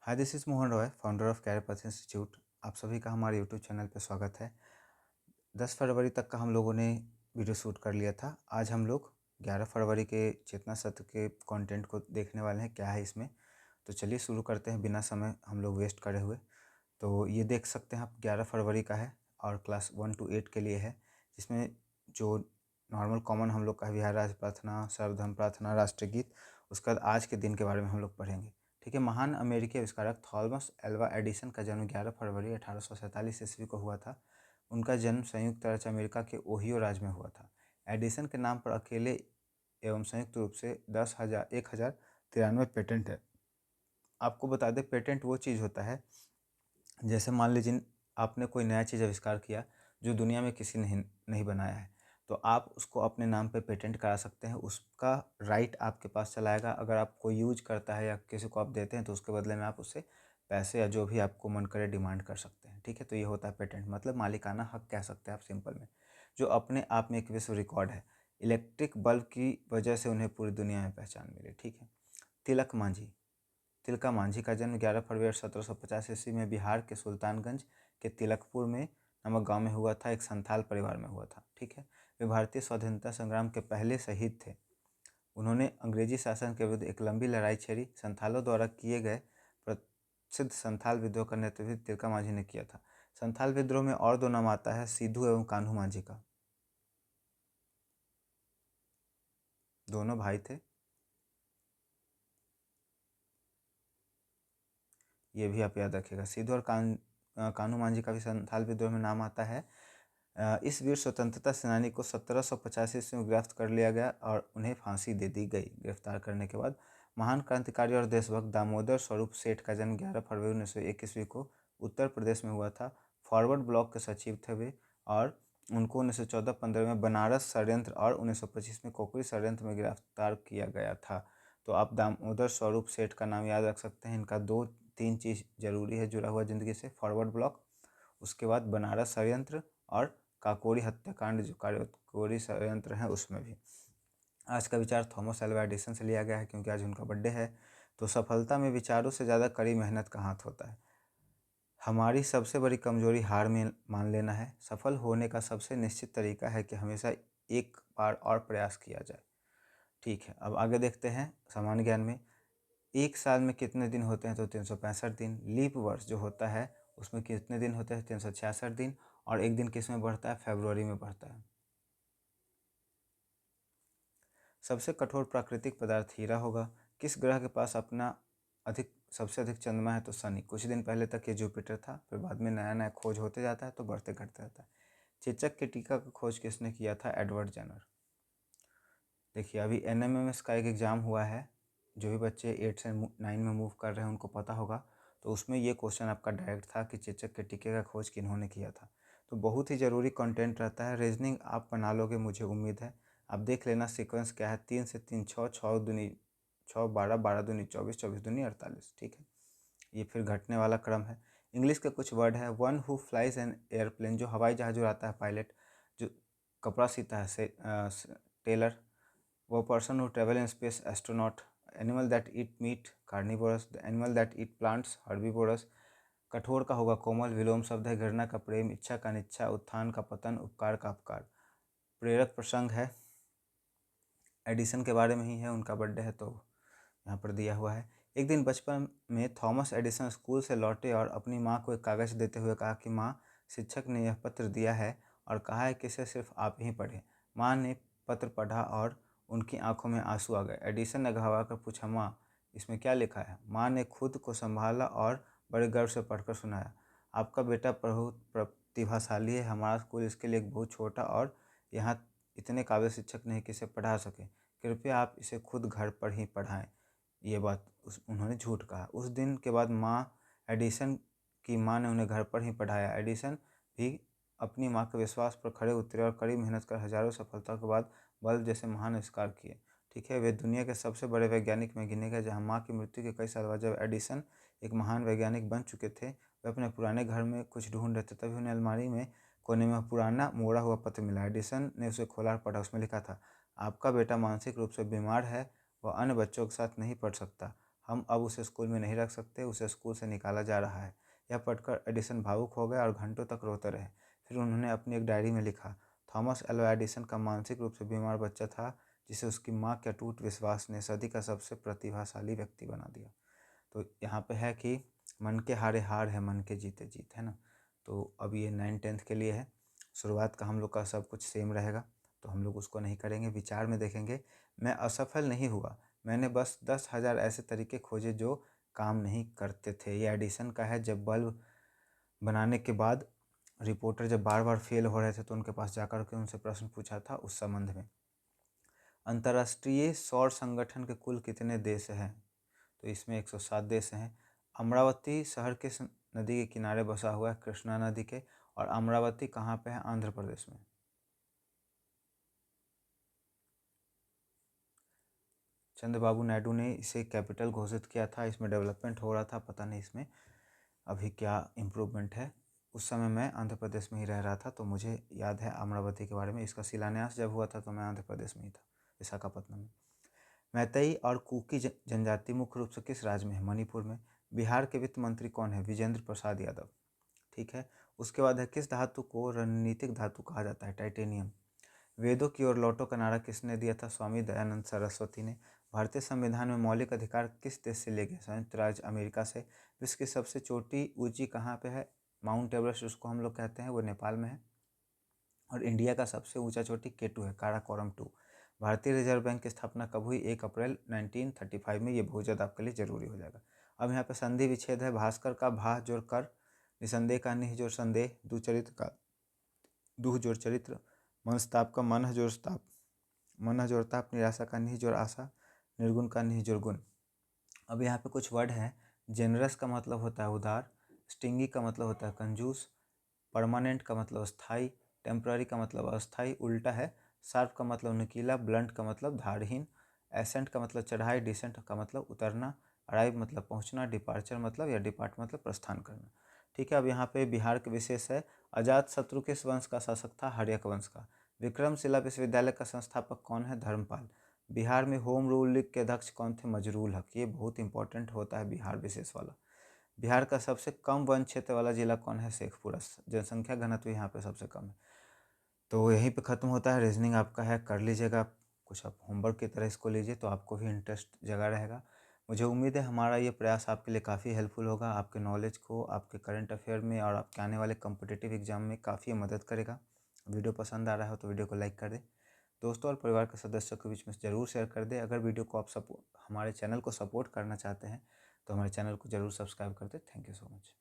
Hi, this is Mohan Roy, founder of career path institute. आप सभी का हमारे यूट्यूब चैनल पे स्वागत है। 10 फरवरी तक का हम लोगों ने वीडियो शूट कर लिया था। आज हम लोग 11 फरवरी के चेतना सत्र के कंटेंट को देखने वाले हैं, क्या है इसमें। तो चलिए शुरू करते हैं बिना समय हम लोग वेस्ट करे हुए। तो ये देख सकते हैं आप, 11 फरवरी का है और क्लास 1 to 8 के लिए है, जिसमें जो नॉर्मल कॉमन हम लोग का बिहार राज्य प्रार्थना, सर्वधर्म प्रार्थना, राष्ट्रगीत, उसके बाद आज के दिन के बारे में हम लोग पढ़ेंगे। ठीक है। महान अमेरिकी आविष्कारक थॉमस एल्वा एडिसन का जन्म 11 फरवरी 1847 ईस्वी को हुआ था। उनका जन्म संयुक्त राज्य अमेरिका के ओहियो राज्य में हुआ था। एडिसन के नाम पर अकेले एवं संयुक्त रूप से 10,93 पेटेंट है। आपको बता दें, पेटेंट वो चीज़ होता है, जैसे मान लीजिए आपने कोई नया चीज़ आविष्कार किया जो दुनिया में किसी ने नहीं बनाया है, तो आप उसको अपने नाम पे पेटेंट करा सकते हैं। उसका राइट आपके पास चला आएगा। अगर आप कोई यूज करता है या किसी को आप देते हैं तो उसके बदले में आप उससे पैसे या जो भी आपको मन करे डिमांड कर सकते हैं। ठीक है। तो ये होता है पेटेंट, मतलब मालिकाना हक कह सकते हैं आप सिंपल में, जो अपने आप में एक विश्व रिकॉर्ड है। इलेक्ट्रिक बल्ब की वजह से उन्हें पूरी दुनिया में पहचान मिली। ठीक है। तिलक मांझी। तिलका मांझी का जन्म 11 फरवरी 1750 ईस्वी में बिहार के सुल्तानगंज के तिलकपुर में नामक गांव में हुआ था। एक संथाल परिवार में हुआ था। ठीक है। वे भारतीय स्वाधीनता संग्राम के पहले शहीद थे। उन्होंने अंग्रेजी शासन के विरुद्ध एक लंबी लड़ाई छेड़ी। संथालों द्वारा किए गए प्रसिद्ध संथाल विद्रोह का नेतृत्व तिलका मांझी ने किया था। संथाल विद्रोह में और दो नाम आता है, सिद्धू एवं कान्हू मांझी का। दोनों भाई थे, ये भी आप याद रखिएगा। सिद्धू और कान्हू मांझी का भी संथाल विद्रोह में नाम आता है। इस वीर स्वतंत्रता सेनानी को 1785 ईस्वी में गिरफ्त कर लिया गया और उन्हें फांसी दे दी गई। गिरफ्तार करने के बाद महान क्रांतिकारी और देशभक्त दामोदर स्वरूप सेठ का जन्म 11 फरवरी 1901 ईस्वी को उत्तर प्रदेश में हुआ था। फॉरवर्ड ब्लॉक के सचिव थे वे, और उनको 1914-15 में बनारस षड्यंत्र और 1925 में कोकरी षड्यंत्र में गिरफ्तार किया गया था। तो आप दामोदर स्वरूप सेठ का नाम याद रख सकते हैं। इनका 2-3 चीज़ जरूरी है जुड़ा हुआ ज़िंदगी से, फॉरवर्ड ब्लॉक, उसके बाद बनारस षड्यंत्र और काकोरी हत्याकांड, जो काकोरी षड्यंत्र है उसमें भी। आज का विचार थॉमस एल्वा एडिसन से लिया गया है, क्योंकि आज उनका बर्थडे है। तो सफलता में विचारों से ज़्यादा कड़ी मेहनत का हाथ होता है। हमारी सबसे बड़ी कमजोरी हार में मान लेना है। सफल होने का सबसे निश्चित तरीका है कि हमेशा एक बार और प्रयास किया जाए। ठीक है। अब आगे देखते हैं सामान्य ज्ञान में। एक साल में कितने दिन होते हैं? तो 365 दिन। लीप वर्ष जो होता है उसमें कितने दिन होते हैं? 366 दिन। और एक दिन किस में बढ़ता है? फरवरी में बढ़ता है। सबसे कठोर प्राकृतिक पदार्थ हीरा होगा। किस ग्रह के पास अपना सबसे अधिक चंद्रमा है? तो शनि। कुछ दिन पहले तक ये जुपिटर था, फिर बाद में नया नया खोज होते जाता है तो बढ़ते घटते रहता है। चेचक के टीका का खोज किसने किया था? Edward Jenner. देखिए, अभी NMMS का एक एग्ज़ाम हुआ है, जो भी बच्चे 8 से 9 में मूव कर रहे हैं उनको पता होगा। तो उसमें ये क्वेश्चन आपका डायरेक्ट था कि चेचक के टीके का खोज किन्होंने किया था। तो बहुत ही ज़रूरी कंटेंट रहता है। रीजनिंग आप बना लोगे, मुझे उम्मीद है। आप देख लेना सीक्वेंस क्या है। 3 से 3 6, 6 दूनी 6, 12, 12 दूनी 24, 24 दूनी 48। ठीक है। ये फिर घटने वाला क्रम है। इंग्लिश के कुछ वर्ड है। One who flies an airplane, जो हवाई जहाज उड़ाता है, पायलट। जो कपड़ा सीता है, से टेलर। वो person who travel in space, astronaut. Animal that eat meat, carnivorous. The animal that eat plants, herbivorous. कठोर का होगा कोमल। विलोम शब्द है। घृणा का प्रेम, इच्छा का निच्छा, उत्थान का पतन, उपकार का अपकार। प्रेरक प्रसंग है, एडिसन के बारे में ही है, उनका बर्थडे है तो यहाँ पर दिया हुआ है। एक दिन बचपन में थॉमस एडिसन स्कूल से लौटे और अपनी माँ को एक कागज़ देते हुए कहा कि माँ, शिक्षक ने यह पत्र दिया है और कहा है कि इसे सिर्फ आप ही पढ़ें। माँ ने पत्र पढ़ा और उनकी आंखों में आंसू आ गए। एडिसन ने घबरा कर पूछा, माँ, इसमें क्या लिखा है? माँ ने खुद को संभाला और बड़े गर्व से पढ़कर सुनाया, आपका बेटा बहुत प्रतिभाशाली है। हमारा स्कूल इसके लिए बहुत छोटा और यहाँ इतने काबिल शिक्षक नहीं कि इसे पढ़ा सकें। कृपया आप इसे खुद घर पर ही पढ़ाएं। ये बात उन्होंने झूठ कहा। उस दिन के बाद एडिसन की माँ ने उन्हें घर पर ही पढ़ाया। एडिसन भी अपनी माँ के विश्वास पर खड़े उतरे और कड़ी मेहनत कर हजारों सफलताओं के बाद बल्ब जैसे महान आविष्कार किए। ठीक है। वे दुनिया के सबसे बड़े वैज्ञानिक में गिने गए। जहाँ माँ की मृत्यु के कई साल बाद जब एडिसन एक महान वैज्ञानिक बन चुके थे, वे अपने पुराने घर में कुछ ढूंढ रहे थे, तभी उन्हें अलमारी में कोने में पुराना मोड़ा हुआ पत्र मिला। एडिसन ने उसे खोला और पढ़ा। उसमें लिखा था, आपका बेटा मानसिक रूप से बीमार है, वह अन्य बच्चों के साथ नहीं पढ़ सकता। हम अब उसे स्कूल में नहीं रख सकते, उसे स्कूल से निकाला जा रहा है। यह पढ़कर एडिसन भावुक हो गए और घंटों तक रोते रहे। फिर उन्होंने अपनी एक डायरी में लिखा, थॉमस एल्वा एडिसन का मानसिक रूप से बीमार बच्चा था, जिसे उसकी माँ के अटूट विश्वास ने सदी का सबसे प्रतिभाशाली व्यक्ति बना दिया। तो यहाँ पे है कि मन के हारे हार है, मन के जीते जीत, है ना। तो अब ये 9th-10th के लिए है। शुरुआत का हम लोग का सब कुछ सेम रहेगा, तो हम लोग उसको नहीं करेंगे। विचार में देखेंगे, मैं असफल नहीं हुआ, मैंने बस 10,000 ऐसे तरीके खोजे जो काम नहीं करते थे। ये एडिसन का है। जब बल्ब बनाने के बाद रिपोर्टर जब बार बार फेल हो रहे थे तो उनके पास जाकर के उनसे प्रश्न पूछा था उस संबंध में। अंतर्राष्ट्रीय सौर संगठन के कुल कितने देश हैं? तो इसमें 107 देश हैं। अमरावती शहर किस नदी के किनारे बसा हुआ है? कृष्णा नदी के। और अमरावती कहाँ पे है? आंध्र प्रदेश में। चंद्रबाबू नायडू ने इसे कैपिटल घोषित किया था। इसमें डेवलपमेंट हो रहा था, पता नहीं इसमें अभी क्या इम्प्रूवमेंट है। उस समय मैं आंध्र प्रदेश में ही रह रहा था, तो मुझे याद है अमरावती के बारे में। इसका शिलान्यास जब हुआ था तो मैं आंध्र प्रदेश में ही था, विशाखापट्टनम में। मैतेई और कुकी जनजाति मुख्य रूप से किस राज्य में है? मणिपुर में। बिहार के वित्त मंत्री कौन है? विजेंद्र प्रसाद यादव। ठीक है। उसके बाद है, किस धातु को रणनीतिक धातु कहा जाता है? टाइटेनियम। वेदों की ओर लौटो का नारा किसने दिया था? स्वामी दयानंद सरस्वती ने। भारतीय संविधान में मौलिक अधिकार किस देश से लिए गए? संयुक्त राज्य अमेरिका से। विश्व की सबसे चोटी ऊंची कहाँ पे है? माउंट एवरेस्ट उसको हम लोग कहते हैं, वो नेपाल में है। और इंडिया का सबसे ऊंचा चोटी केटू है, काराकोरम 2। भारतीय रिजर्व बैंक की स्थापना कब हुई? 1 अप्रैल 1935 में। ये बहुत ज़्यादा आपके लिए जरूरी हो जाएगा। अब यहाँ पे संधि विच्छेद है। भास्कर का भा जोड़ कर, निसंदेह का निह जोड़ संदेह, दुचरित्र का दुह जोड़ चरित्र, मनस्ताप का मन जोड़ ताप, मन जोड़ ताप, निराशा का निह जोड़ आशा, निर्गुण का निह जोड़ गुण। अब यहाँ पे कुछ वर्ड हैं। जेनरस का मतलब होता है उदार, स्टिंगी का मतलब होता है कंजूस, परमानेंट का मतलब स्थायी, टेम्पररी का मतलब अस्थायी उल्टा है, शार्प का मतलब नुकीला, ब्लंट का मतलब धारहीन, एसेंट का मतलब चढ़ाई, डिसेंट का मतलब उतरना, अराइव मतलब पहुंचना, डिपार्चर मतलब या डिपार्ट मतलब प्रस्थान करना। ठीक है। अब यहाँ पे बिहार के विशेष है। अजात शत्रु किस वंश का शासक था? हर्यक वंश का। विक्रमशिला विश्वविद्यालय का संस्थापक कौन है? धर्मपाल। बिहार में होम रूल लीग के अध्यक्ष कौन थे? मजरूल हक। ये बहुत इंपॉर्टेंट होता है बिहार विशेष वाला। बिहार का सबसे कम वन क्षेत्र वाला जिला कौन है? शेखपुरा। जनसंख्या घनत्व यहाँ पे सबसे कम है। तो यहीं पे ख़त्म होता है। रीजनिंग आपका है, कर लीजिएगा। कुछ आप होमवर्क की तरह इसको लीजिए तो आपको भी इंटरेस्ट जगा रहेगा। मुझे उम्मीद है हमारा ये प्रयास आपके लिए काफ़ी हेल्पफुल होगा, आपके नॉलेज को, आपके करंट अफेयर में और आपके आने वाले कॉम्पिटिटिव एग्जाम में काफ़ी मदद करेगा। वीडियो पसंद आ रहा हो तो वीडियो को लाइक कर दें, दोस्तों और परिवार के सदस्यों के बीच में ज़रूर शेयर कर दें। अगर वीडियो को आप हमारे चैनल को सपोर्ट करना चाहते हैं तो हमारे चैनल को ज़रूर सब्सक्राइब कर दें। Thank you so much.